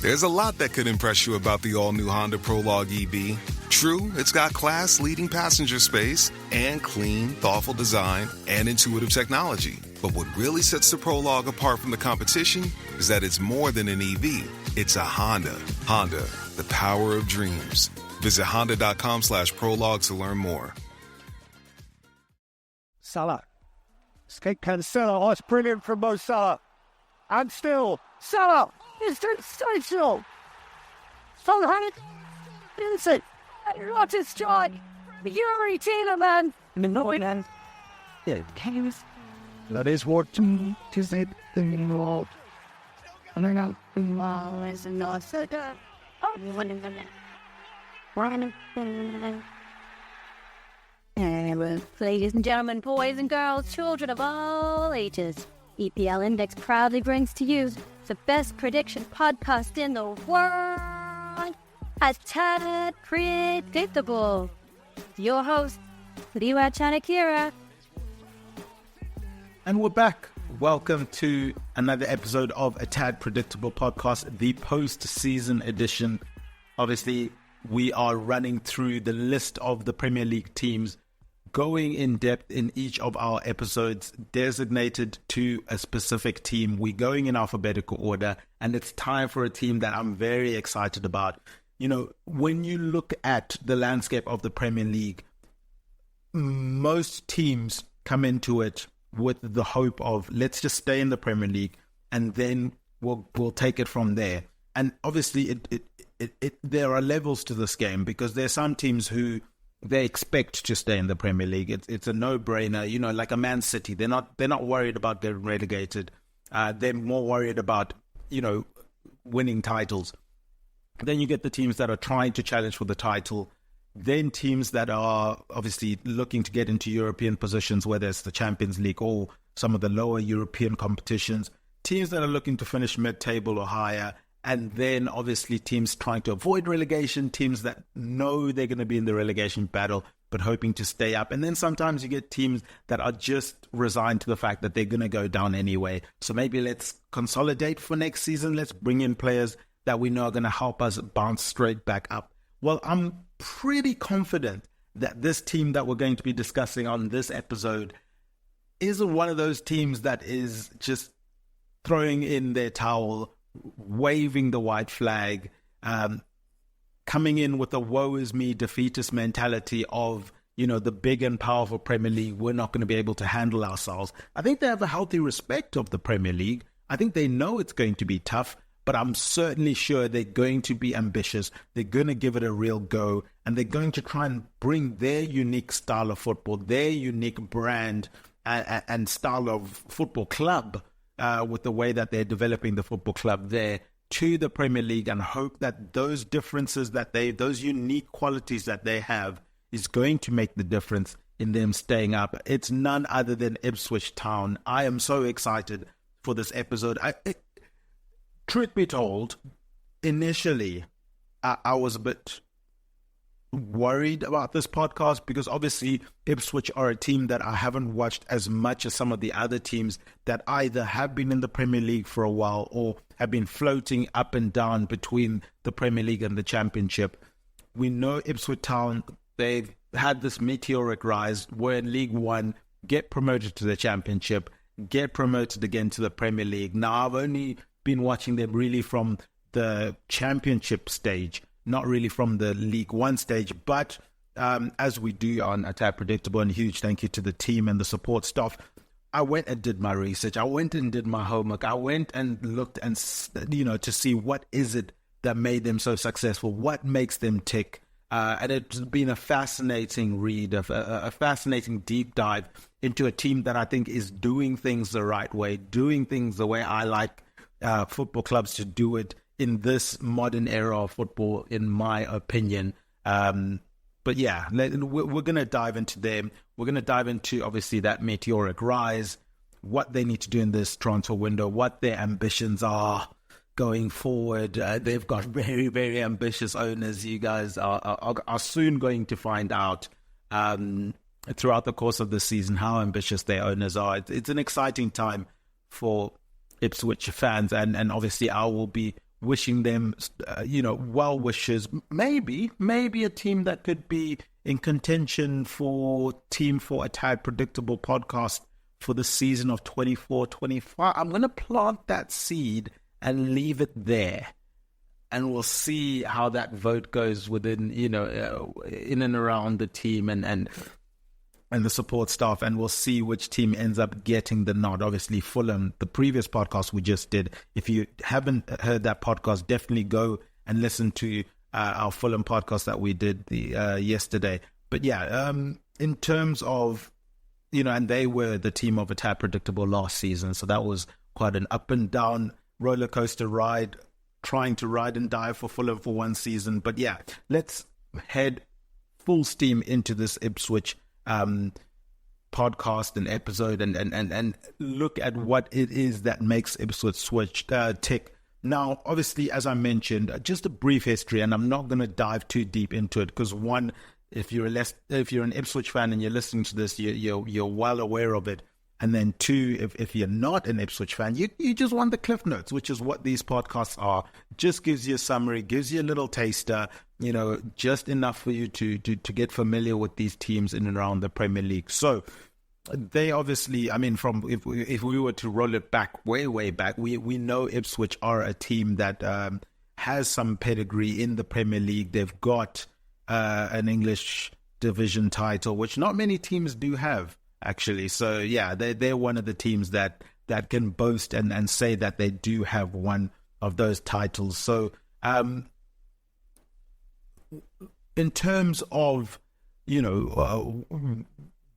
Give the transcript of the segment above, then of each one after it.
There's a lot that could impress you about the all-new Honda Prologue EV. True, it's got class-leading passenger space and clean, thoughtful design and intuitive technology. But what really sets the Prologue apart from the competition is that it's more than an EV. It's a Honda. Honda, the power of dreams. Visit honda.com/prologue to learn more. Salah. Escape Cancelo. Oh, it's brilliant from Mo Salah. And still, Salah is sensational. Salah is it. What a strike. Yuri Tielemans. Annoying. Yeah, Caves. That is what is it. I don't know. It's not so good. Ladies and gentlemen, boys and girls, children of all ages, EPL Index proudly brings to you the best prediction podcast in the world, A Tad Predictable. Your host, Tadiwa Chanakira. And we're back. Welcome to another episode of A Tad Predictable podcast, the post-season edition. Obviously, we are running through the list of the Premier League teams, going in depth in each of our episodes designated to a specific team. We're going in alphabetical order, and it's time for a team that I'm very excited about. You know, when you look at the landscape of the Premier League, most teams come into it with the hope of, let's just stay in the Premier League and then we'll take it from there. And obviously there are levels to this game, because there are some teams who they expect to stay in the Premier League. It's a no-brainer, you know, like a Man City. They're not worried about getting relegated. They're more worried about, you know, winning titles. Then you get the teams that are trying to challenge for the title. Then teams that are obviously looking to get into European positions, whether it's the Champions League or some of the lower European competitions. Teams that are looking to finish mid-table or higher. And then obviously teams trying to avoid relegation, teams that know they're going to be in the relegation battle, but hoping to stay up. And then sometimes you get teams that are just resigned to the fact that they're going to go down anyway. So maybe let's consolidate for next season. Let's bring in players that we know are going to help us bounce straight back up. Well, I'm pretty confident that this team that we're going to be discussing on this episode isn't one of those teams that is just throwing in their towel, waving the white flag, coming in with a woe is me defeatist mentality of, you know, the big and powerful Premier League, we're not going to be able to handle ourselves. I think they have a healthy respect of the Premier League. I think they know it's going to be tough, but I'm certainly sure they're going to be ambitious. They're going to give it a real go, and they're going to try and bring their unique style of football, their unique brand and style of football club, with the way that they're developing the football club there, to the Premier League, and hope that those differences those unique qualities that they have is going to make the difference in them staying up. It's none other than Ipswich Town. I am so excited for this episode. Truth be told, initially, I was a bit worried about this podcast, because obviously Ipswich are a team that I haven't watched as much as some of the other teams that either have been in the Premier League for a while or have been floating up and down between the Premier League and the Championship. We know Ipswich Town, they've had this meteoric rise, were in League One, get promoted to the Championship, get promoted again to the Premier League. Now, I've only been watching them really from the Championship stage, not really from the League One stage, but as we do on A Tad Predictable, and huge thank you to the team and the support staff, I went and did my research. I went and did my homework. I went and looked and, you know, to see what is it that made them so successful, what makes them tick. And it's been a fascinating read, a fascinating deep dive into a team that I think is doing things the right way, doing things the way I like football clubs to do it in this modern era of football, in my opinion. But yeah, we're going to dive into them. We're going to dive into, obviously, that meteoric rise, what they need to do in this transfer window, what their ambitions are going forward. They've got very, very ambitious owners. You guys are soon going to find out throughout the course of the season how ambitious their owners are. It's an exciting time for Ipswich fans, and obviously I will be wishing them, well wishes. Maybe a team that could be in contention for a Tad Predictable podcast for the season of 24-25. I'm going to plant that seed and leave it there. And we'll see how that vote goes within, in and around the team and the support staff. And we'll see which team ends up getting the nod. Obviously, Fulham, the previous podcast we just did. If you haven't heard that podcast, definitely go and listen to our Fulham podcast that we did yesterday. But yeah, in terms of, and they were the team of a Tad Predictable last season. So that was quite an up and down roller coaster ride, trying to ride and die for Fulham for one season. But yeah, let's head full steam into this Ipswich podcast and episode and look at what it is that makes Ipswich tick. Now, obviously, as I mentioned, just a brief history, and I'm not going to dive too deep into it because one, if you're an Ipswich fan and you're listening to this, you're well aware of it. And then two, if you're not an Ipswich fan, you just want the cliff notes, which is what these podcasts are. Just gives you a summary, gives you a little taster, just enough for you to get familiar with these teams in and around the Premier League. So they obviously, if we were to roll it back, way back, we know Ipswich are a team that has some pedigree in the Premier League. They've got an English division title, which not many teams do have, actually. So yeah, they're one of the teams that can boast and say that they do have one of those titles. So in terms of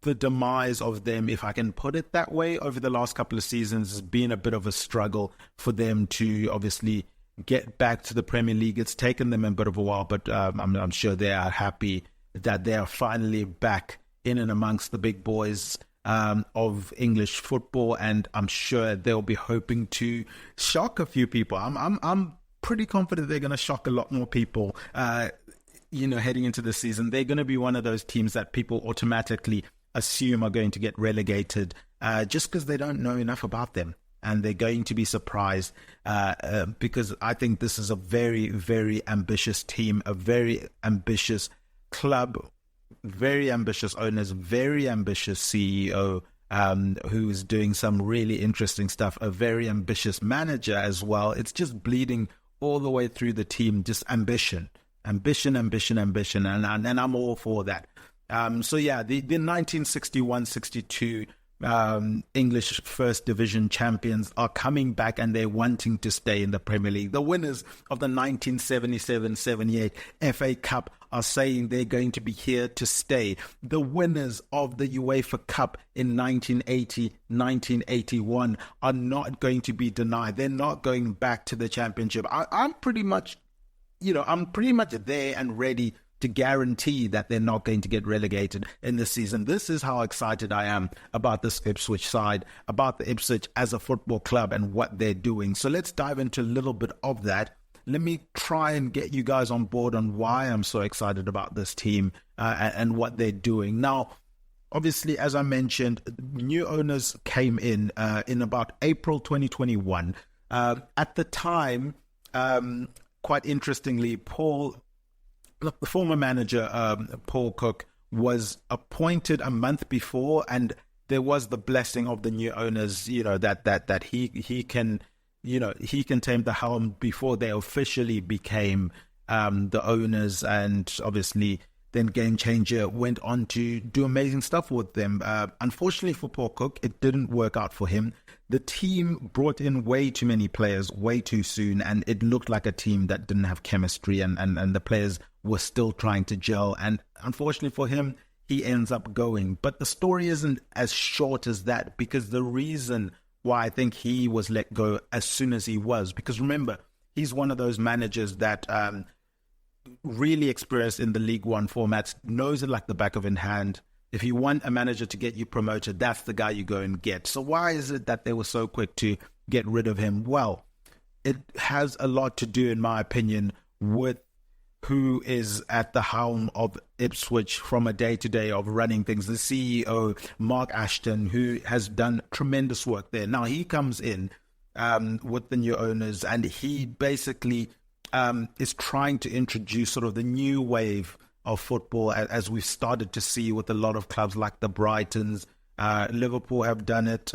the demise of them, if I can put it that way, over the last couple of seasons has been a bit of a struggle for them to obviously get back to the Premier League. It's taken them a bit of a while, but I'm sure they are happy that they are finally back in and amongst the big boys of English football, and I'm sure they'll be hoping to shock a few people. I'm pretty confident they're going to shock a lot more people. Heading into the season, they're going to be one of those teams that people automatically assume are going to get relegated just because they don't know enough about them. And they're going to be surprised because I think this is a very, very ambitious team, a very ambitious club, very ambitious owners, very ambitious CEO who is doing some really interesting stuff, a very ambitious manager as well. It's just bleeding all the way through the team, just ambition, and I'm all for that. So yeah, the 1961-62 English First Division champions are coming back, and they're wanting to stay in the Premier League. The winners of the 1977-78 FA Cup are saying they're going to be here to stay. The winners of the UEFA Cup in 1980-1981 are not going to be denied. They're not going back to the championship. I'm pretty much there and ready to guarantee that they're not going to get relegated in this season. This is how excited I am about this Ipswich side, about the Ipswich as a football club and what they're doing. So let's dive into a little bit of that. Let me try and get you guys on board on why I'm so excited about this team and what they're doing. Now, obviously, as I mentioned, new owners came in about April 2021. At the time, quite interestingly, the former manager, Paul Cook, was appointed a month before, and there was the blessing of the new owners, that he can tame the helm before they officially became the owners. And obviously, then Game Changer went on to do amazing stuff with them. Unfortunately for Paul Cook, it didn't work out for him. The team brought in way too many players way too soon, and it looked like a team that didn't have chemistry, and the players were still trying to gel. And unfortunately for him, he ends up going. But the story isn't as short as that, because the reason why I think he was let go as soon as he was, because remember, he's one of those managers that really experienced in the League One formats, knows it like the back of his hand. If you want a manager to get you promoted, that's the guy you go and get. So why is it that they were so quick to get rid of him? Well, it has a lot to do, in my opinion, with who is at the helm of Ipswich from a day-to-day of running things. The CEO, Mark Ashton, who has done tremendous work there. Now, he comes in with the new owners, and he basically is trying to introduce sort of the new wave of football, as we've started to see with a lot of clubs like the Brightons. Liverpool have done it.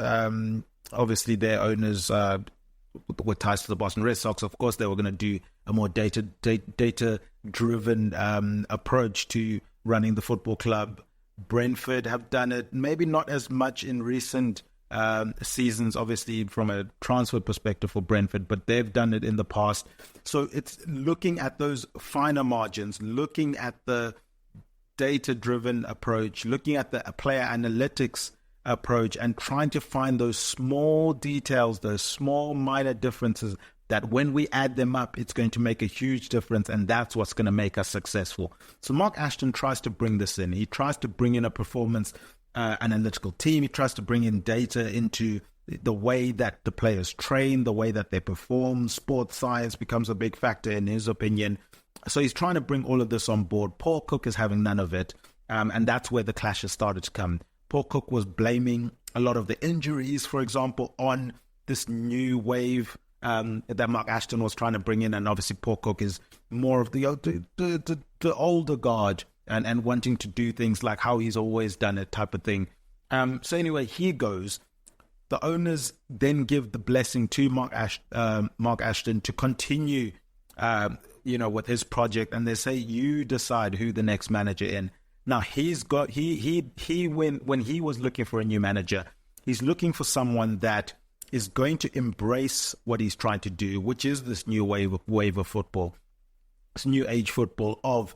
Obviously, their owners were ties to the Boston Red Sox. Of course, they were going to do a more data-driven approach to running the football club. Brentford have done it, maybe not as much in recent seasons, obviously from a transfer perspective for Brentford, but they've done it in the past. So it's looking at those finer margins, looking at the data-driven approach, looking at the player analytics approach, and trying to find those small details, those small minor differences that when we add them up, it's going to make a huge difference, and that's what's going to make us successful. So Mark Ashton tries to bring this in. He tries to bring in a performance analytical team. He tries to bring in data into the way that the players train, the way that they perform. Sports science becomes a big factor in his opinion. So he's trying to bring all of this on board. Paul Cook is having none of it, and that's where the clashes started to come. Paul Cook was blaming a lot of the injuries, for example, on this new wave that Mark Ashton was trying to bring in, and obviously Paul Cook is more of the older guard and wanting to do things like how he's always done it type of thing. So anyway, he goes. The owners then give the blessing to Mark Ashton to continue, with his project, and they say, you decide who the next manager in. Now he's got when he was looking for a new manager, he's looking for someone that is going to embrace what he's trying to do, which is this new wave of football, this new age football of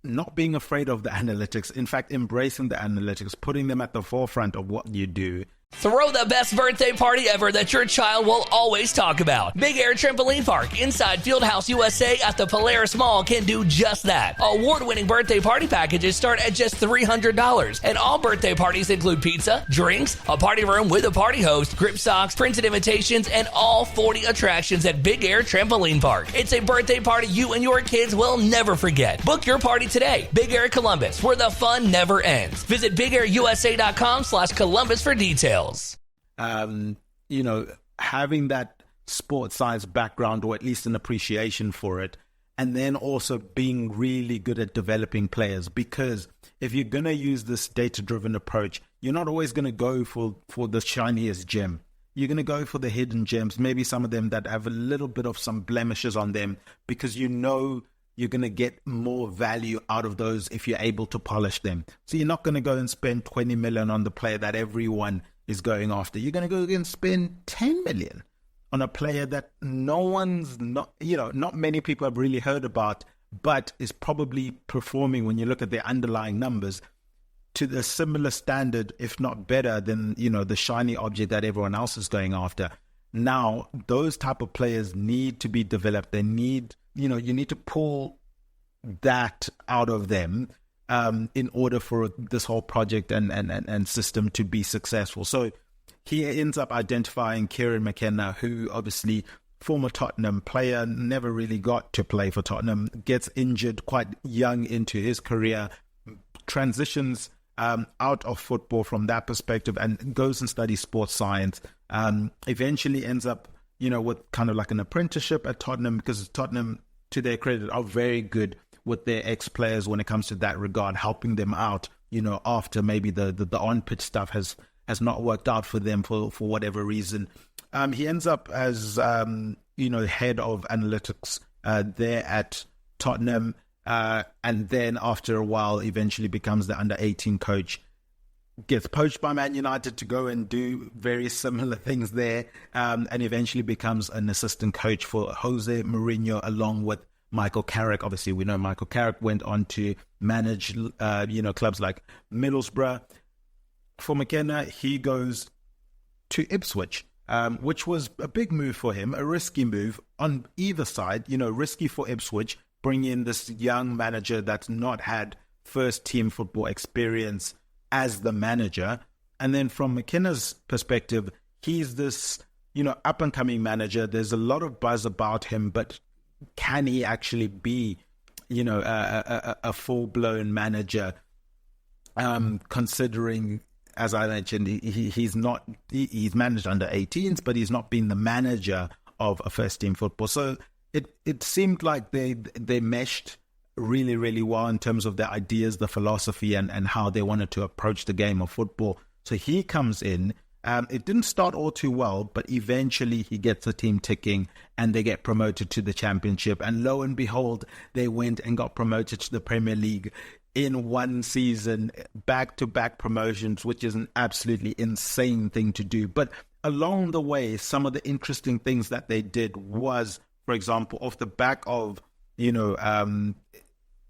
not being afraid of the analytics. In fact, embracing the analytics, putting them at the forefront of what you do. Throw the best birthday party ever that your child will always talk about. Big Air Trampoline Park inside Fieldhouse USA at the Polaris Mall can do just that. Award-winning birthday party packages start at just $300. And all birthday parties include pizza, drinks, a party room with a party host, grip socks, printed invitations, and all 40 attractions at Big Air Trampoline Park. It's a birthday party you and your kids will never forget. Book your party today. Big Air Columbus, where the fun never ends. Visit BigAirUSA.com/Columbus for details. Having that sports science background, or at least an appreciation for it, and then also being really good at developing players. Because if you're going to use this data-driven approach, you're not always going to go for the shiniest gem. You're going to go for the hidden gems, maybe some of them that have a little bit of some blemishes on them, because you're going to get more value out of those if you're able to polish them. So you're not going to go and spend 20 million on the player that everyone is going after. You're going to go and spend 10 million on a player that not many people have really heard about, but is probably performing, when you look at their underlying numbers, to the similar standard, if not better than, the shiny object that everyone else is going after. Now, those type of players need to be developed. They need, you need to pull that out of them in order for this whole project and system to be successful. So he ends up identifying Kieran McKenna, who obviously former Tottenham player, never really got to play for Tottenham, gets injured quite young into his career, transitions out of football from that perspective and goes and studies sports science. Eventually ends up, with kind of like an apprenticeship at Tottenham, because Tottenham, to their credit, are very good with their ex-players when it comes to that regard, helping them out, after maybe the on-pitch stuff has not worked out for them for whatever reason. He ends up as, head of analytics there at Tottenham, and then after a while eventually becomes the under-18 coach. Gets poached by Man United to go and do very similar things there, and eventually becomes an assistant coach for Jose Mourinho along with Michael Carrick. Obviously, we know Michael Carrick went on to manage, clubs like Middlesbrough. For McKenna, he goes to Ipswich, which was a big move for him, a risky move on either side. Risky for Ipswich, bring in this young manager that's not had first team football experience as the manager. And then from McKenna's perspective, he's this, up and coming manager. There's a lot of buzz about him, but can he actually be, a full blown manager, considering as I mentioned, he's managed under 18s, but he's not been the manager of a first team football. So it seemed like they meshed really, really well in terms of their ideas, the philosophy, and how they wanted to approach the game of football. So he comes in. It didn't start all too well, but eventually he gets the team ticking and they get promoted to the Championship. And lo and behold, they went and got promoted to the Premier League in one season, back-to-back promotions, which is an absolutely insane thing to do. But along the way, some of the interesting things that they did was, for example, off the back of,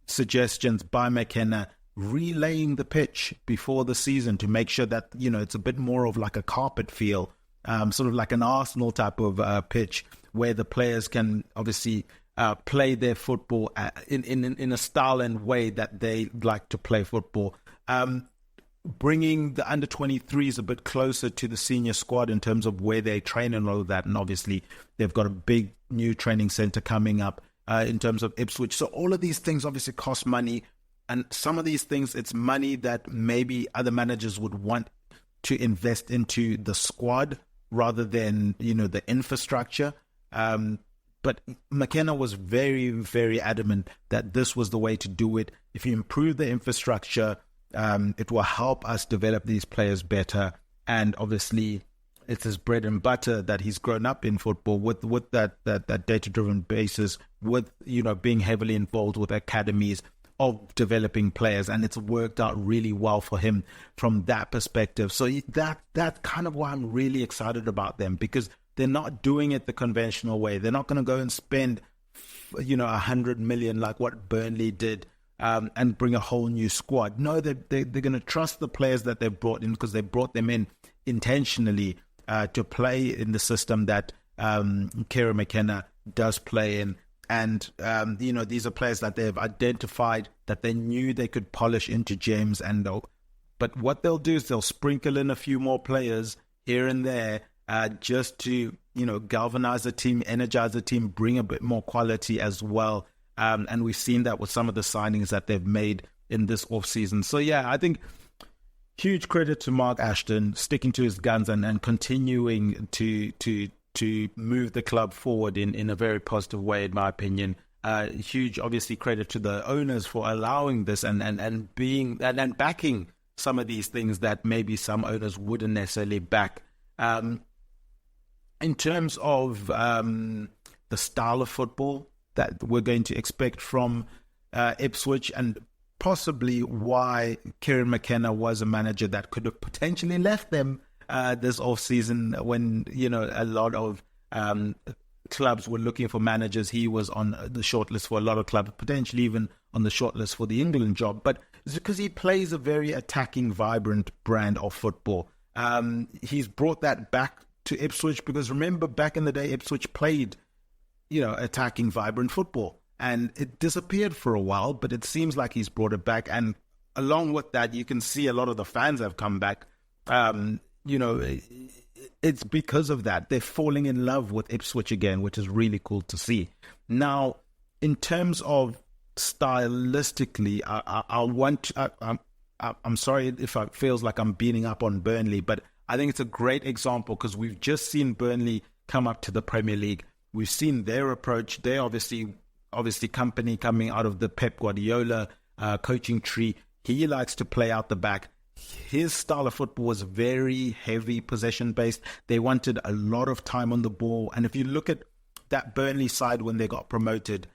suggestions by McKenna, relaying the pitch before the season to make sure that, it's a bit more of like a carpet feel, sort of like an Arsenal type of pitch where the players can obviously play their football in a style and way that they like to play football. Bringing the under-23s a bit closer to the senior squad in terms of where they train and all of that. And obviously they've got a big new training centre coming up in terms of Ipswich. So all of these things obviously cost money. And some of these things, it's money that maybe other managers would want to invest into the squad rather than, the infrastructure. But McKenna was very, very adamant that this was the way to do it. If you improve the infrastructure, it will help us develop these players better. And obviously, it's his bread and butter that he's grown up in football with that data-driven basis, with, being heavily involved with academies of developing players, and it's worked out really well for him from that perspective. So that's kind of why I'm really excited about them, because they're not doing it the conventional way. They're not going to go and spend, 100 million like what Burnley did and bring a whole new squad. No, they're going to trust the players that they've brought in, because they brought them in intentionally to play in the system that Kieran McKenna does play in. And, these are players that they've identified that they knew they could polish into gems. But what they'll do is they'll sprinkle in a few more players here and there just to, galvanize the team, energize the team, bring a bit more quality as well. And we've seen that with some of the signings that they've made in this off-season. So, yeah, I think huge credit to Mark Ashton sticking to his guns and continuing to move the club forward in a very positive way, in my opinion. Huge, obviously, credit to the owners for allowing this and being and backing some of these things that maybe some owners wouldn't necessarily back. In terms of the style of football that we're going to expect from Ipswich, and possibly why Kieran McKenna was a manager that could have potentially left them this off-season when, a lot of clubs were looking for managers. He was on the shortlist for a lot of clubs, potentially even on the shortlist for the England job. But it's because he plays a very attacking, vibrant brand of football. He's brought that back to Ipswich, because remember, back in the day, Ipswich played, attacking, vibrant football. And it disappeared for a while, but it seems like he's brought it back. And along with that, you can see a lot of the fans have come back. It's because of that. They're falling in love with Ipswich again, which is really cool to see. Now, in terms of stylistically, I'm sorry if it feels like I'm beating up on Burnley, but I think it's a great example, because we've just seen Burnley come up to the Premier League. We've seen their approach. They're obviously company coming out of the Pep Guardiola coaching tree. He likes to play out the back. His style of football was very heavy possession-based. They wanted a lot of time on the ball. And if you look at that Burnley side when they got promoted,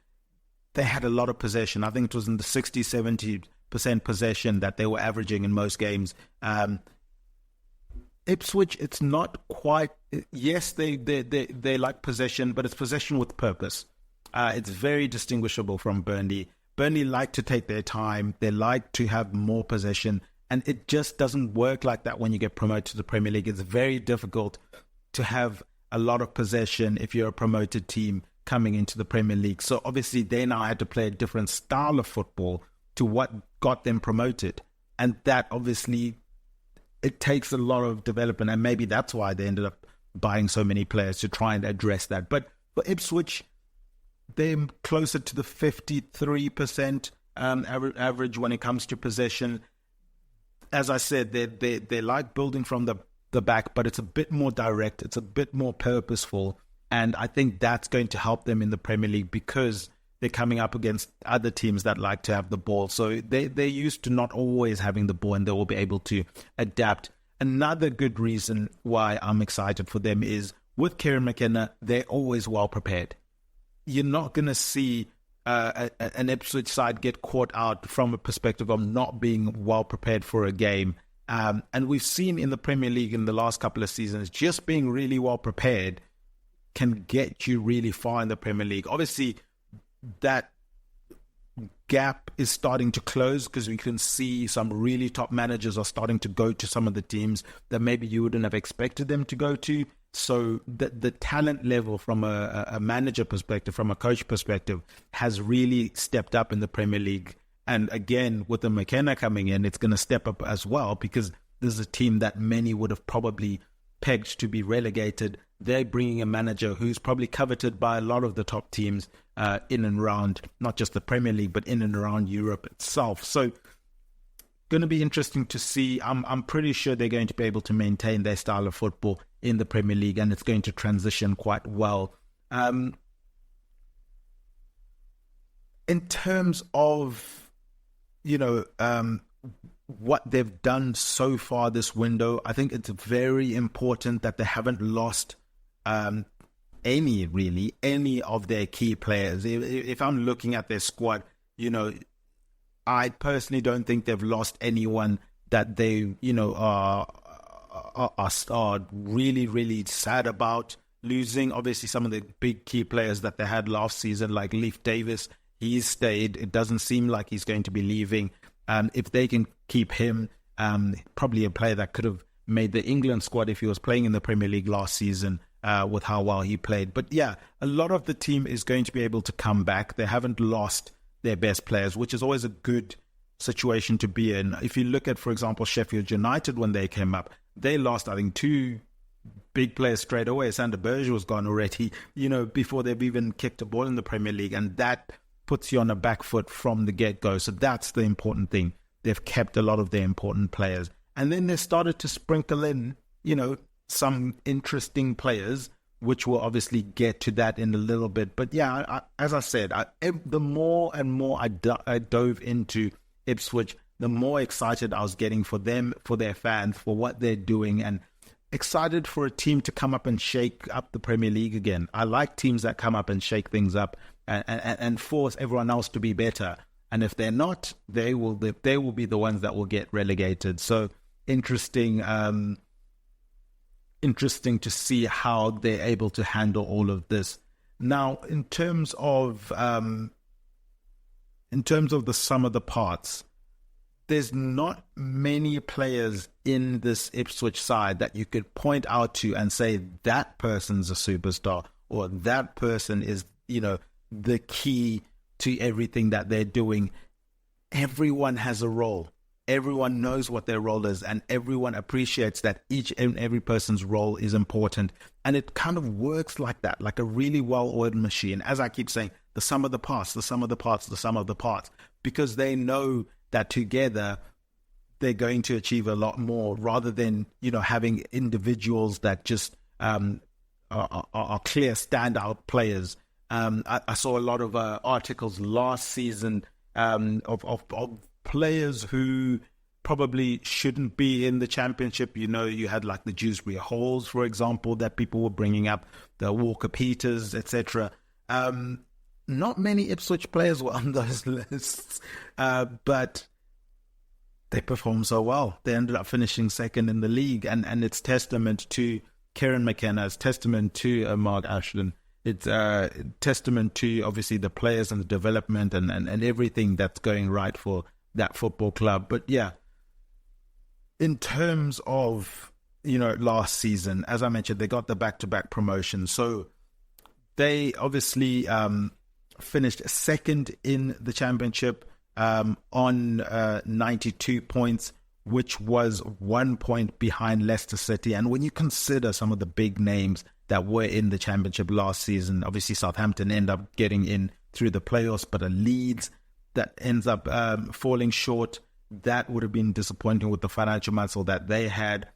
they had a lot of possession. I think it was in the 60-70% possession that they were averaging in most games. Ipswich, it's not quite... Yes, they like possession, but it's possession with purpose. It's very distinguishable from Burnley. Burnley like to take their time. They like to have more possession. And it just doesn't work like that when you get promoted to the Premier League. It's very difficult to have a lot of possession if you're a promoted team coming into the Premier League. So obviously they now had to play a different style of football to what got them promoted. And that obviously, it takes a lot of development. And maybe that's why they ended up buying so many players to try and address that. But for Ipswich, they're closer to the 53% average when it comes to possession. as I said, they like building from the back, but it's a bit more direct. It's a bit more purposeful. And I think that's going to help them in the Premier League because they're coming up against other teams that like to have the ball. So they're used to not always having the ball, and they will be able to adapt. Another good reason why I'm excited for them is with Kieran McKenna, they're always well prepared. You're not going to see an Ipswich side get caught out from a perspective of not being well prepared for a game. And we've seen in the Premier League in the last couple of seasons, just being really well prepared can get you really far in the Premier League. Obviously, that gap is starting to close because we can see some really top managers are starting to go to some of the teams that maybe you wouldn't have expected them to go to. So the talent level from a manager perspective, from a coach perspective, has really stepped up in the Premier League. And again, with the McKenna coming in, it's going to step up as well because there's a team that many would have probably pegged to be relegated. They're bringing a manager who's probably coveted by a lot of the top teams in and around, not just the Premier League, but in and around Europe itself. So going to be interesting to see. I'm pretty sure they're going to be able to maintain their style of football in the Premier League, and it's going to transition quite well. In terms of, what they've done so far this window, I think it's very important that they haven't lost any of their key players. If I'm looking at their squad, I personally don't think they've lost anyone that they, are really, really sad about losing. Obviously, some of the big key players that they had last season, like Leif Davis, he's stayed. It doesn't seem like he's going to be leaving. If they can keep him, probably a player that could have made the England squad if he was playing in the Premier League last season with how well he played. But yeah, a lot of the team is going to be able to come back. They haven't lost their best players, which is always a good situation to be in. If you look at, for example, Sheffield United, when they came up, they lost, I think, 2 big players straight away. Sander Berge was gone already, before they've even kicked a ball in the Premier League. And that puts you on a back foot from the get-go. So that's the important thing. They've kept a lot of their important players. And then they started to sprinkle in, some interesting players, which we'll obviously get to that in a little bit. But yeah, as I said, the more and more I dove into Ipswich, the more excited I was getting for them, for their fans, for what they're doing, and excited for a team to come up and shake up the Premier League again. I like teams that come up and shake things up and force everyone else to be better. And if they're not, they will be the ones that will get relegated. So interesting to see how they're able to handle all of this. Now, in terms of the sum of the parts, there's not many players in this Ipswich side that you could point out to and say that person's a superstar or that person is, the key to everything that they're doing. Everyone has a role. Everyone knows what their role is, and everyone appreciates that each and every person's role is important. And it kind of works like that, like a really well-oiled machine. As I keep saying, the sum of the parts, the sum of the parts, the sum of the parts, because they know that together they're going to achieve a lot more rather than, having individuals that just are clear standout players. I saw a lot of articles last season of players who probably shouldn't be in the championship. You had like the Dewsbury Halls, for example, that people were bringing up, the Walker Peters, etc. Not many Ipswich players were on those lists, but they performed so well. They ended up finishing second in the league, and it's testament to Kieran McKenna, it's testament to Mark Ashton. It's testament to, obviously, the players and the development and everything that's going right for that football club. But yeah, in terms of, last season, as I mentioned, they got the back-to-back promotion. So they obviously finished second in the championship on 92 points, which was 1 point behind Leicester City. And when you consider some of the big names that were in the championship last season, obviously Southampton end up getting in through the playoffs, but a Leeds that ends up falling short. that would have been disappointing with the financial muscle that they had.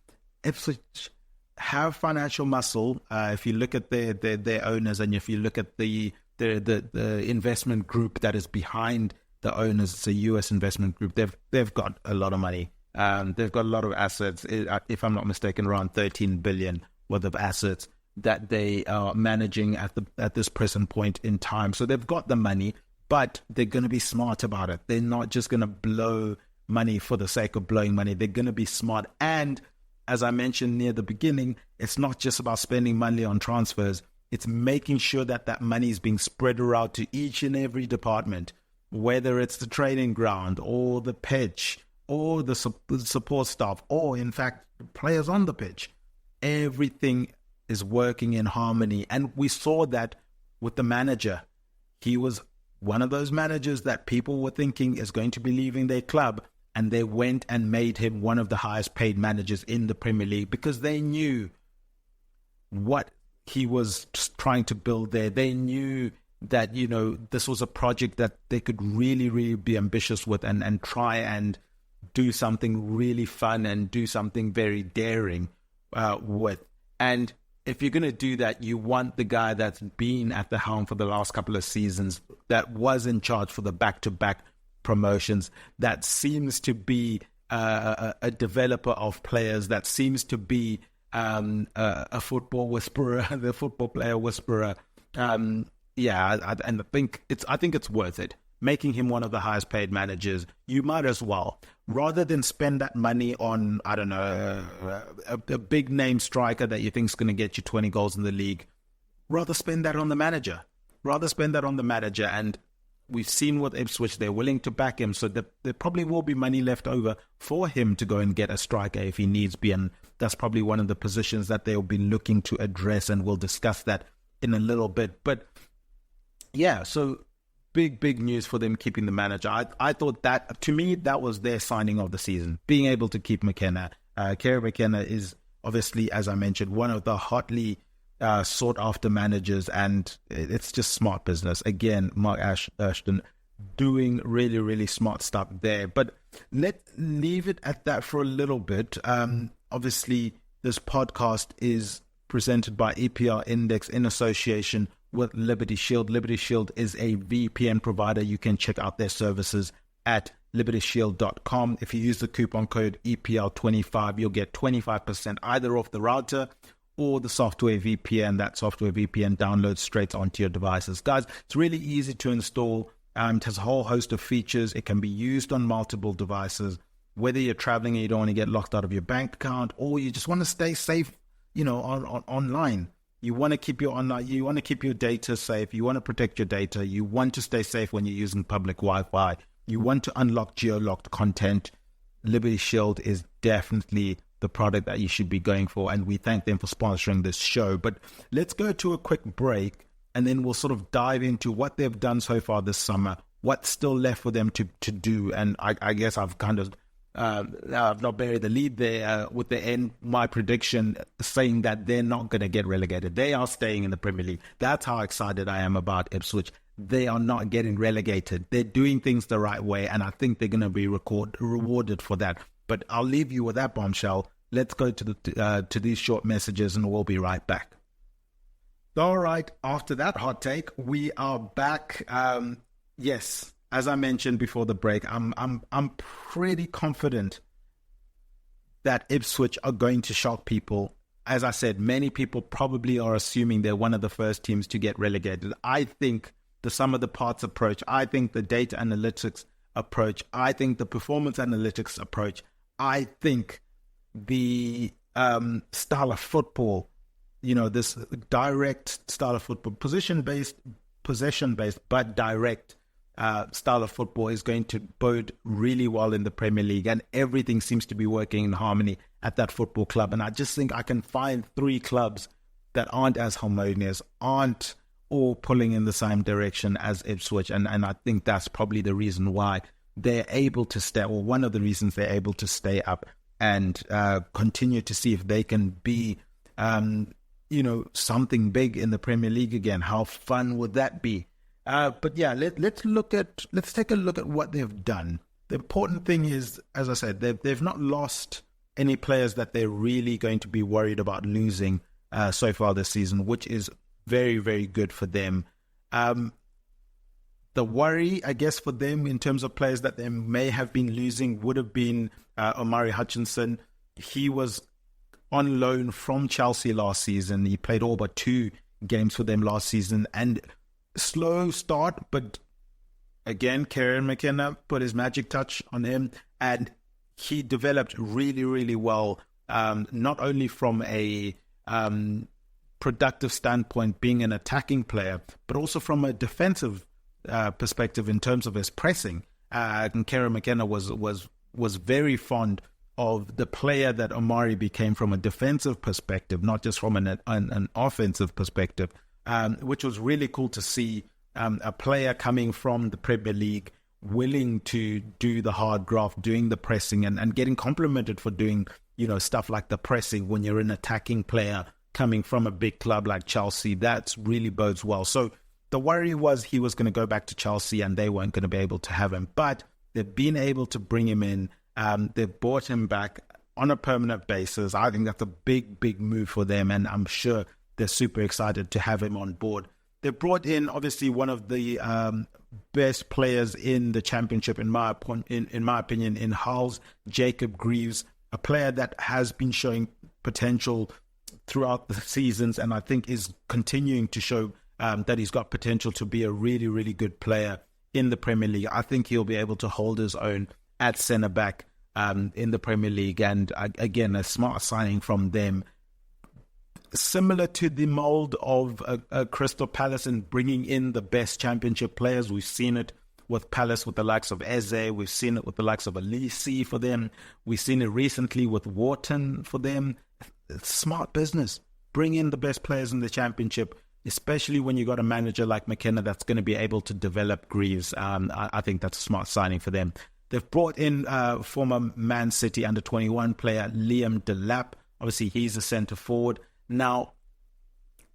Ipswich have financial muscle. If you look at their owners, and if you look at the investment group that is behind the owners, it's a US investment group. They've got a lot of money. They've got a lot of assets. If I'm not mistaken, around 13 billion worth of assets that they are managing at this present point in time. So they've got the money, but they're going to be smart about it. They're not just going to blow money for the sake of blowing money. They're going to be smart. And as I mentioned near the beginning, it's not just about spending money on transfers. It's making sure that money is being spread around to each and every department, whether it's the training ground or the pitch or the support staff, or in fact, the players on the pitch. Everything is working in harmony. And we saw that with the manager. He was one of those managers that people were thinking is going to be leaving their club, and they went and made him one of the highest paid managers in the Premier League because they knew what he was trying to build there. They knew that, this was a project that they could really, really be ambitious with and try and do something really fun and do something very daring with. And if you're going to do that, you want the guy that's been at the helm for the last couple of seasons, that was in charge for the back-to-back promotions, that seems to be a developer of players, that seems to be a football whisperer, the football player whisperer. And I think it's worth it. Making him one of the highest paid managers, you might as well, rather than spend that money on, I don't know, a big name striker that you think is going to get you 20 goals in the league, rather spend that on the manager. And we've seen with Ipswich, they're willing to back him, so there probably will be money left over for him to go and get a striker if he needs be, and that's probably one of the positions that they'll be looking to address, and we'll discuss that in a little bit. But yeah, so big news for them keeping the manager. I thought that, to me, that was their signing of the season, being able to keep McKenna. Kerry McKenna is obviously, as I mentioned, one of the hotly sought after managers, and it's just smart business. Again, Mark Ashton doing really, really smart stuff there. But let's leave it at that for a little bit. Obviously, this podcast is presented by EPL Index in association with Liberty Shield. Liberty Shield is a VPN provider. You can check out their services at libertyshield.com. If you use the coupon code EPL25, you'll get 25% either off the router or the software VPN. That software VPN downloads straight onto your devices. Guys, it's really easy to install. It has a whole host of features. It can be used on multiple devices, whether you're traveling and you don't want to get locked out of your bank account, or you just want to stay safe, online. You want to keep your online, you want to keep your data safe. You want to protect your data. You want to stay safe when you're using public Wi-Fi. You want to unlock geo-locked content. Liberty Shield is definitely the product that you should be going for, and we thank them for sponsoring this show. But let's go to a quick break, and then we'll sort of dive into what they've done so far this summer, what's still left for them to do. And I guess I've kind of I've not buried the lead there with the end, my prediction saying that they're not going to get relegated. They are staying in the Premier League. That's how excited I am about Ipswich. They are not getting relegated. They're doing things the right way, and I think they're going to be rewarded for that. But I'll leave you with that bombshell. Let's go to these short messages, and we'll be right back. All right, after that hot take, we are back. Yes, as I mentioned before the break, I'm pretty confident that Ipswich are going to shock people. As I said, many people probably are assuming they're one of the first teams to get relegated. I think the sum of the parts approach, I think the data analytics approach, I think the performance analytics approach, I think the style of football, this direct style of football, possession-based, but direct style of football is going to bode really well in the Premier League, and everything seems to be working in harmony at that football club. And I just think I can find 3 clubs that aren't as harmonious, aren't all pulling in the same direction as Ipswich, and I think that's probably the reason why they're able to stay, or one of the reasons they're able to stay up and continue to see if they can be something big in the Premier League again. How fun would that be? But yeah, let's take a look at what they've done. the important thing is, as I said, they've not lost any players that they're really going to be worried about losing so far this season, which is very, very good for them. The worry, I guess, for them in terms of players that they may have been losing would have been Omari Hutchinson. He was on loan from Chelsea last season. He played all but 2 games for them last season, and slow start, but again, Kieran McKenna put his magic touch on him, and he developed really, really well, not only from a productive standpoint, being an attacking player, but also from a defensive perspective in terms of his pressing. And Kieran McKenna was very fond of the player that Omari became from a defensive perspective, not just from an offensive perspective, which was really cool to see. A player coming from the Premier League willing to do the hard graft, doing the pressing, and getting complimented for doing, stuff like the pressing when you're an attacking player coming from a big club like Chelsea. That's really bodes well. So the worry was he was going to go back to Chelsea and they weren't going to be able to have him. But they've been able to bring him in. They've brought him back on a permanent basis. I think that's a big, big move for them, and I'm sure they're super excited to have him on board. They brought in, obviously, one of the best players in the Championship, in my opinion, in Hull's, Jacob Greaves, a player that has been showing potential throughout the seasons, and I think is continuing to show that he's got potential to be a really, really good player in the Premier League. I think he'll be able to hold his own at centre-back in the Premier League, and again, a smart signing from them. Similar to the mould of Crystal Palace and bringing in the best Championship players. We've seen it with Palace with the likes of Eze. We've seen it with the likes of Alisi for them. We've seen it recently with Wharton for them. It's smart business. Bring in the best players in the Championship, especially when you got a manager like McKenna that's going to be able to develop Greaves. I think that's a smart signing for them. They've brought in former Man City under-21 player Liam Delap. Obviously, he's a centre forward. Now,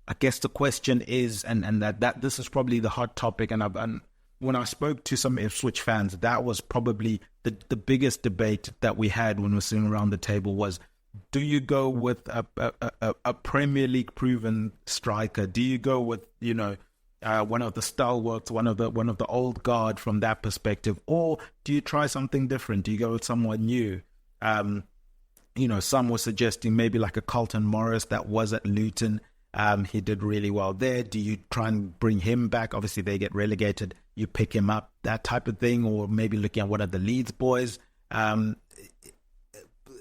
I guess the question is, and that this is probably the hot topic, and when I spoke to some Ipswich fans, that was probably the biggest debate that we had when we were sitting around the table was, do you go with a Premier League proven striker? Do you go with, one of the stalwarts, one of the old guard from that perspective, or do you try something different? Do you go with someone new? Some were suggesting maybe like a Carlton Morris that was at Luton. He did really well there. Do you try and bring him back? Obviously, they get relegated. You pick him up, that type of thing, or maybe looking at one of the Leeds boys.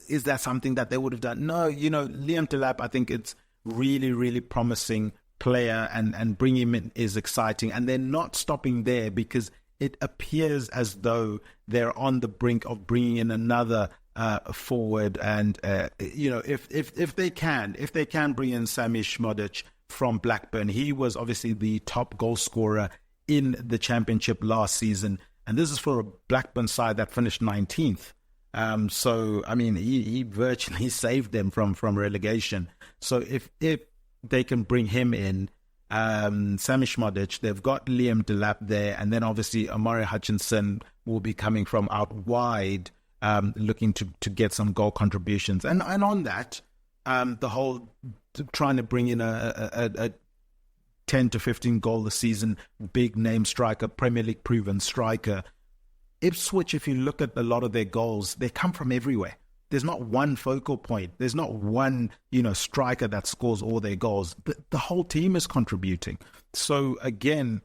Is that something that they would have done? No, Liam Delap, I think it's really, really promising player, and bringing him in is exciting. And they're not stopping there, because it appears as though they're on the brink of bringing in another forward, and if they can bring in Sami Šmodić from Blackburn. He was obviously the top goal scorer in the Championship last season, and this is for a Blackburn side that finished 19th. So I mean, he virtually saved them from relegation. So if they can bring him in, Sami Šmodić, they've got Liam Delap there, and then obviously Omari Hutchinson will be coming from out wide, looking to get some goal contributions. And on that, the whole trying to bring in a 10 to 15 goal a season, big name striker, Premier League proven striker. Ipswich, if you look at a lot of their goals, they come from everywhere. There's not one focal point. There's not one, striker that scores all their goals. The whole team is contributing. So again,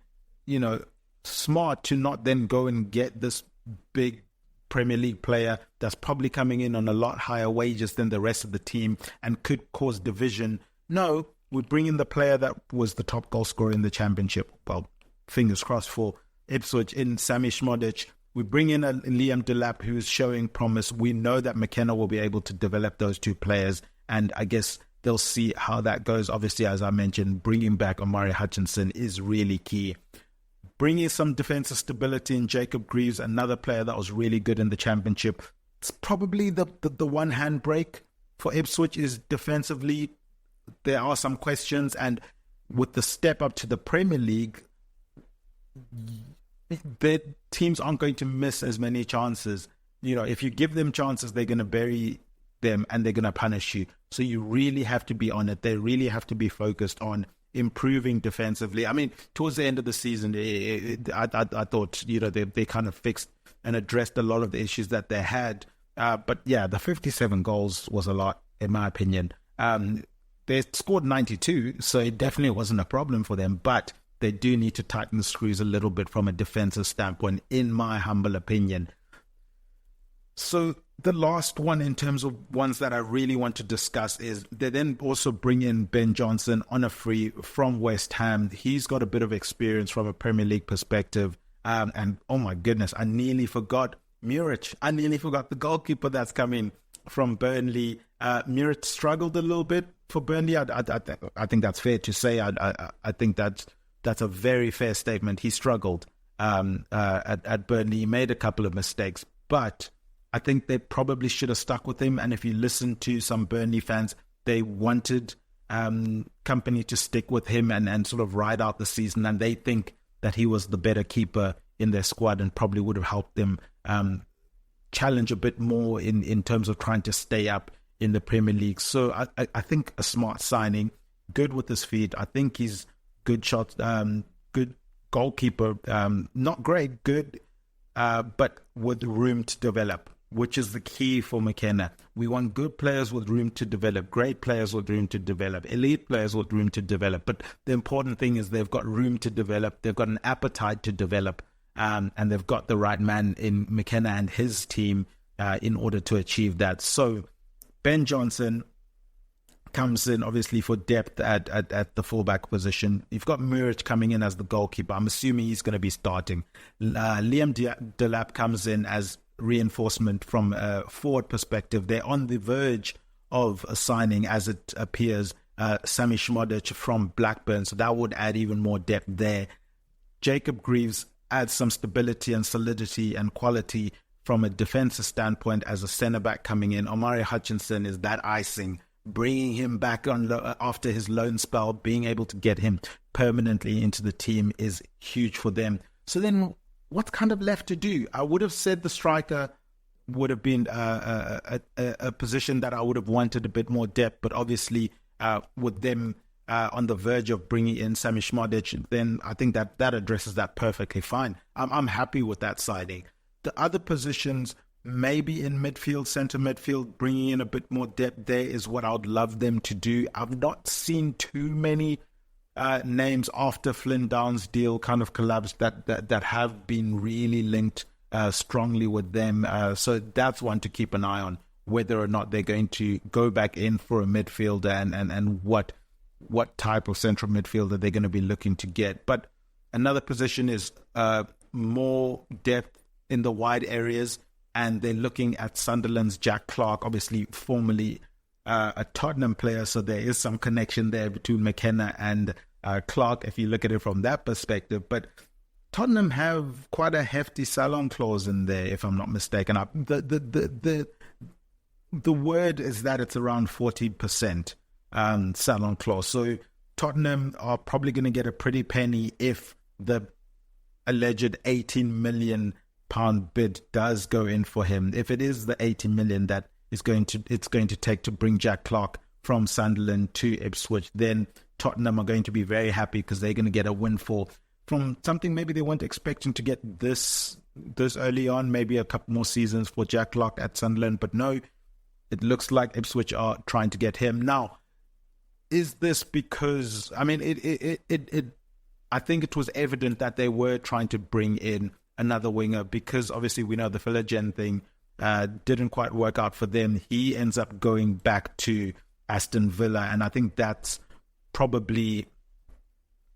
smart to not then go and get this big Premier League player that's probably coming in on a lot higher wages than the rest of the team and could cause division. No, we bring in the player that was the top goal scorer in the Championship. Well, fingers crossed for Ipswich, in Sami Šmodić. We bring in a Liam Delap who's showing promise. We know that McKenna will be able to develop those two players, and I guess they'll see how that goes. Obviously, as I mentioned, bringing back Omari Hutchinson is really key. Bringing some defensive stability in Jacob Greaves, another player that was really good in the Championship. It's probably the one handbrake for Ipswich is defensively. There are some questions, and with the step up to the Premier League, their teams aren't going to miss as many chances. If you give them chances, they're going to bury them and they're going to punish you. So you really have to be on it. They really have to be focused on improving defensively. I mean, towards the end of the season, I thought, they kind of fixed and addressed a lot of the issues that they had. But yeah, the 57 goals was a lot, in my opinion. They scored 92, so it definitely wasn't a problem for them, but they do need to tighten the screws a little bit from a defensive standpoint, in my humble opinion. So the last one in terms of ones that I really want to discuss is they then also bring in Ben Johnson on a free from West Ham. He's got a bit of experience from a Premier League perspective. And oh my goodness, I nearly forgot Muric. I nearly forgot the goalkeeper that's coming from Burnley. Muric struggled a little bit for Burnley. I think that's fair to say. I think that's a very fair statement. He struggled at Burnley. He made a couple of mistakes, but I think they probably should have stuck with him. And if you listen to some Burnley fans, they wanted Company to stick with him and sort of ride out the season. And they think that he was the better keeper in their squad and probably would have helped them challenge a bit more in terms of trying to stay up in the Premier League. So I think a smart signing, good with his feet. I think he's good shot, good goalkeeper, not great, good, but with room to develop, which is the key for McKenna. We want good players with room to develop, great players with room to develop, elite players with room to develop. But the important thing is they've got room to develop, they've got an appetite to develop, and they've got the right man in McKenna and his team in order to achieve that. So Ben Johnson comes in obviously for depth at the fullback position. You've got Muric coming in as the goalkeeper. I'm assuming he's going to be starting. Liam Delap comes in as reinforcement from a forward perspective. They're on the verge of a signing, as it appears, Sami Šmodić from Blackburn, so that would add even more depth there. Jacob Greaves adds some stability and solidity and quality from a defensive standpoint as a centre-back coming in. Omari Hutchinson is that icing, bringing him back on after his loan spell, being able to get him permanently into the team is huge for them. So then what's kind of left to do? I would have said the striker would have been a position that I would have wanted a bit more depth, but obviously with them on the verge of bringing in Sami Šmodić, then I think that addresses that perfectly fine. I'm happy with that signing. The other positions, maybe in midfield, centre midfield, bringing in a bit more depth there is what I would love them to do. I've not seen too many names after Flynn Downs' deal kind of collapsed that have been really linked strongly with them. So that's one to keep an eye on, whether or not they're going to go back in for a midfielder and what type of central midfielder they're going to be looking to get. But another position is more depth in the wide areas, and they're looking at Sunderland's Jack Clarke, obviously formerly a Tottenham player, so there is some connection there between McKenna and Clarke if you look at it from that perspective. But Tottenham have quite a hefty sell-on clause in there, if I'm not mistaken. The word is that it's around 40% sell-on clause. So Tottenham are probably going to get a pretty penny if the alleged £18 million bid does go in for him. If it is the 80 million that it's going to take to bring Jack Clarke from Sunderland to Ipswich, then Tottenham are going to be very happy because they're going to get a windfall from something maybe they weren't expecting to get this early on, maybe a couple more seasons for Jack Clarke at Sunderland. But no, it looks like Ipswich are trying to get him. Now, is this because, I mean, I think it was evident that they were trying to bring in another winger, because obviously we know the Philogen thing didn't quite work out for them. He ends up going back to Aston Villa, and I think that's probably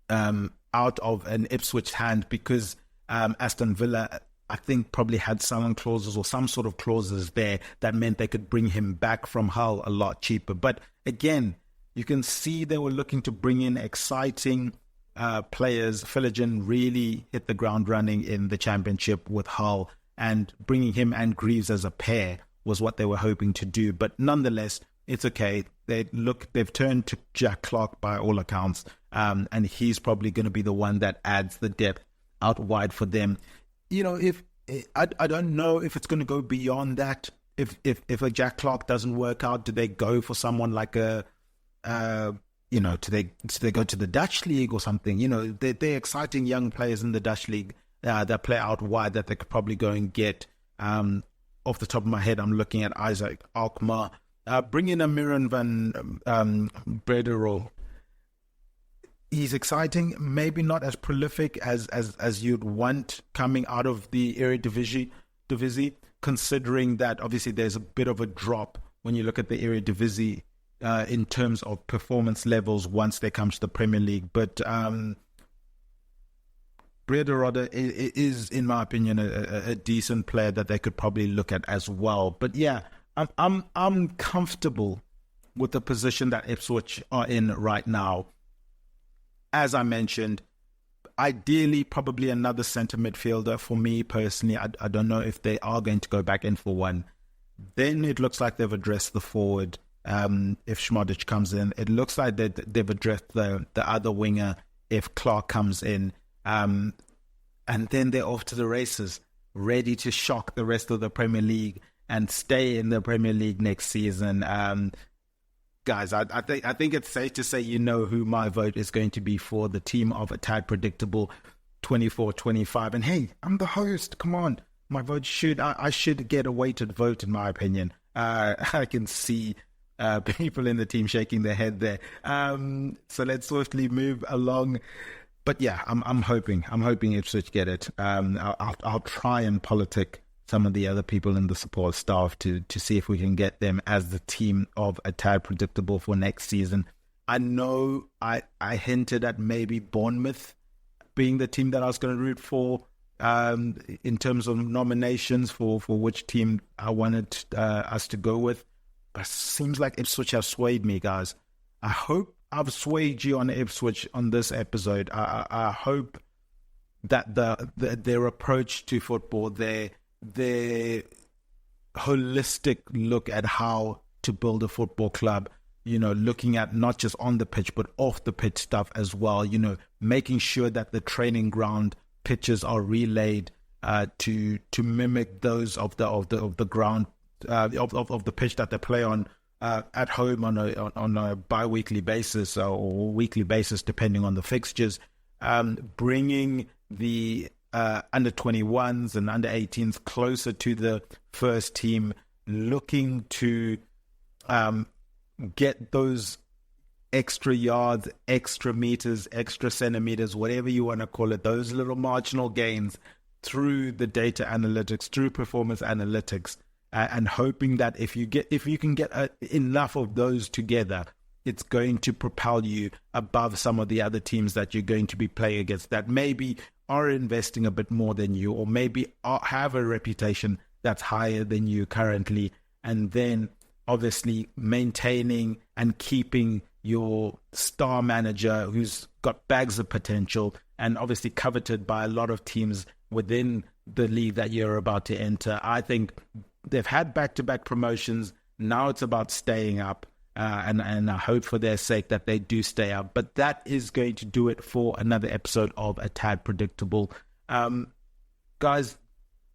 out of an Ipswich hand, because Aston Villa, I think, probably had some clauses or some sort of clauses there that meant they could bring him back from Hull a lot cheaper. But again, you can see they were looking to bring in exciting players. Philogen really hit the ground running in the Championship with Hull, and bringing him and Greaves as a pair was what they were hoping to do. But nonetheless, it's okay. They've turned to Jack Clarke by all accounts, and he's probably going to be the one that adds the depth out wide for them. If I don't know if it's going to go beyond that. If a Jack Clark doesn't work out, do they go for someone like do they go to the Dutch league or something? They're exciting young players in the Dutch league that play out wide that they could probably go and get. Off the top of my head, I'm looking at Isaac Alkmaar. Bring in a Miran van Brederol. He's exciting, maybe not as prolific as you'd want coming out of the Eredivisie, considering that obviously there's a bit of a drop when you look at the Eredivisie in terms of performance levels once they come to the Premier League. But Brederode is, in my opinion, a decent player that they could probably look at as well. But yeah, I'm comfortable with the position that Ipswich are in right now. As I mentioned, ideally probably another centre midfielder for me personally. I don't know if they are going to go back in for one. Then it looks like they've addressed the forward. If Schmodic comes in, it looks like they've addressed the other winger if Clark comes in. And then they're off to the races, ready to shock the rest of the Premier League and stay in the Premier League next season. Guys, I think it's safe to say who my vote is going to be for the team of a tad predictable 24-25. And hey, I'm the host. Come on. My vote I should get a weighted vote, in my opinion. I can see people in the team shaking their head there. So let's swiftly move along. But yeah, I'm hoping Ipswich get it. I'll try and politic some of the other people in the support staff to see if we can get them as the team of a tad predictable for next season. I know I hinted at maybe Bournemouth being the team that I was going to root for in terms of nominations for which team I wanted us to go with. But it seems like Ipswich have swayed me, guys. I hope I've swayed you on Ipswich on this episode. I hope that their approach to football, their holistic look at how to build a football club, looking at not just on the pitch but off the pitch stuff as well, making sure that the training ground pitches are relayed to mimic those of the ground of the pitch that they play on at home on a bi-weekly basis or weekly basis depending on the fixtures, bringing the under 21s and under 18s closer to the first team, looking to get those extra yards, extra meters, extra centimeters, whatever you want to call it, those little marginal gains through the data analytics, through performance analytics, and hoping that if you can get enough of those together, it's going to propel you above some of the other teams that you're going to be playing against that maybe are investing a bit more than you, or maybe have a reputation that's higher than you currently. And then obviously maintaining and keeping your star manager who's got bags of potential and obviously coveted by a lot of teams within the league that you're about to enter. I think they've had back-to-back promotions. Now it's about staying up. And I hope for their sake that they do stay up. But that is going to do it for another episode of A Tad Predictable. Guys,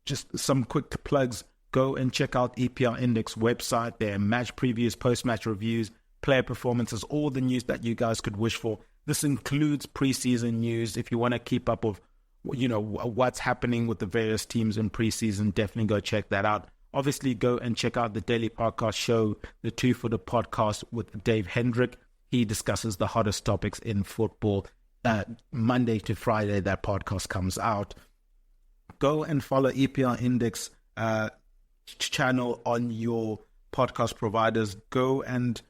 just some quick plugs. Go and check out EPL Index website. Their match previews, post-match reviews, player performances, all the news that you guys could wish for. This includes preseason news. If you want to keep up with, what's happening with the various teams in preseason, definitely go check that out. Obviously, go and check out the daily podcast show, the Two Footer Podcast with Dave Hendrick. He discusses the hottest topics in football. Monday to Friday, that podcast comes out. Go and follow EPL Index channel on your podcast providers. Go and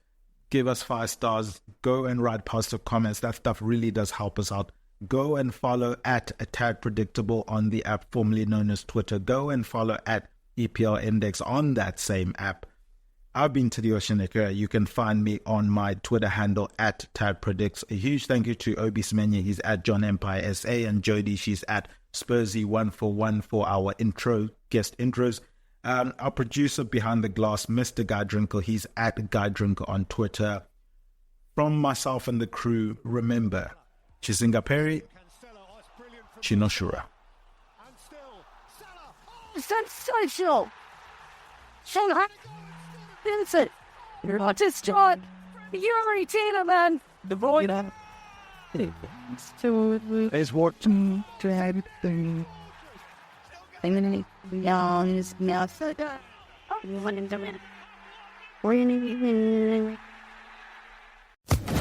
give us 5 stars. Go and write positive comments. That stuff really does help us out. Go and follow at A Tad Predictable on the app formerly known as Twitter. Go and follow at EPL Index on that same app. I've been Tadiwa Chanakira. You can find me on my Twitter handle at Tad Predicts. A huge thank you to Obi Semenya. He's at John Empire SA, and Jody, she's at Spursy141 for our guest intros. Our producer behind the glass, Mr. Guy Drinkle, he's at Guy Drinkle on Twitter. From myself and the crew, remember, Chizinga Perry, Chanakira. Sensational! So Vincent, you're not just John. You're already Tina, man. The boy now. It's what to have thing. Now so good.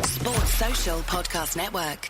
Sports Social Podcast Network.